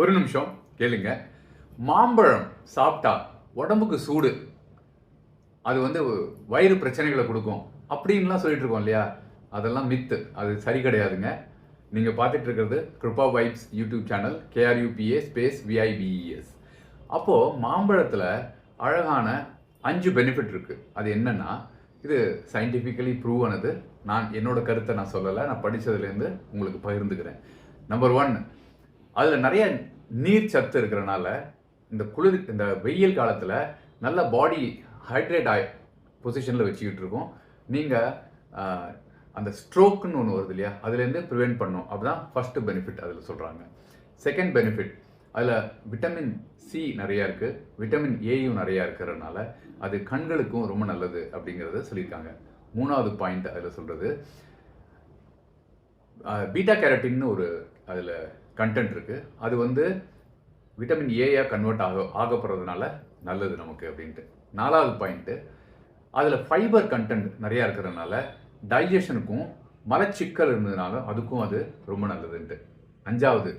ஒரு நிமிஷம் கேளுங்க. மாம்பழம் சாப்பிட்டா உடம்புக்கு சூடு, அது வந்து வயிறு பிரச்சனைகளை கொடுக்கும் அப்படின்லாம் சொல்லிட்டு இருக்கோம் இல்லையா? அதெல்லாம் மித்து, அது சரி கிடையாதுங்க. நீங்க பார்த்துட்டு இருக்கிறது Krupa vibes YouTube channel, KRUPA space VIBES. அப்போ மாம்பழத்துல அழகான 5 பெனிஃபிட் இருக்கு. அது என்னன்னா, இது சயின்டிஃபிக்கலி ப்ரூவ் ஆனது. நான் என்னோட கருத்தை நான் சொல்லலை, நான் படித்ததுலேருந்து உங்களுக்கு பகிர்ந்துக்கிறேன். நம்பர் 1, அதில் நிறைய நீர் சத்து இருக்கிறனால இந்த வெயில் காலத்தில் நல்ல பாடி ஹைட்ரேட் பொசிஷனில் வச்சுக்கிட்டு இருக்கோம். நீங்கள் அந்த ஸ்ட்ரோக்குன்னு ஒன்று வருது இல்லையா, அதுலேருந்து ப்ரிவெண்ட் பண்ணும். அப்படிதான் ஃபர்ஸ்ட் பெனிஃபிட் அதில் சொல்கிறாங்க. செகண்ட் பெனிஃபிட், அதில் விட்டமின் சி நிறையா இருக்குது, விட்டமின் ஏயும் நிறையா இருக்கிறதுனால அது கண்களுக்கும் ரொம்ப நல்லது அப்படிங்கிறத சொல்லியிருக்காங்க. மூணாவது பாயிண்ட் அதில் சொல்கிறது, பீட்டா கேரட்டின்னு ஒரு அதில் கண்டென்ட் இருக்குது. அது வந்து விட்டமின் ஏயா கன்வெர்ட் ஆகப்படுறதுனால நல்லது நமக்கு அப்படின்ட்டு. நாலாவது பாயிண்ட்டு, அதில் ஃபைபர் கண்டென்ட் நிறையா இருக்கிறதுனால டைஜஷனுக்கும் மலச்சிக்கல் இருந்ததுனால அதுக்கும் அது ரொம்ப நல்லதுன்ட்டு. அஞ்சாவது,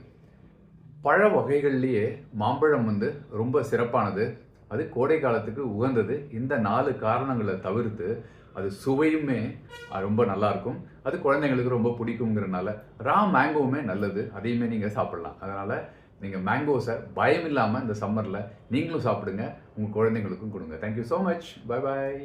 பழ வகைகள்லேயே மாம்பழம் வந்து ரொம்ப சிறப்பானது, அது கோடை காலத்துக்கு உகந்தது. இந்த 4 காரணங்களை தவிர்த்து அது சுவையுமே ரொம்ப நல்லாயிருக்கும், அது குழந்தைங்களுக்கு ரொம்ப பிடிக்குங்கிறனால ரா மேங்கோவுமே நல்லது, அதையுமே நீங்கள் சாப்பிட்லாம். அதனால் நீங்கள் மேங்கோஸை பயம் இல்லாமல் இந்த சம்மரில் நீங்களும் சாப்பிடுங்க, உங்கள் குழந்தைங்களுக்கும் கொடுங்க. Thank you so much. Bye bye.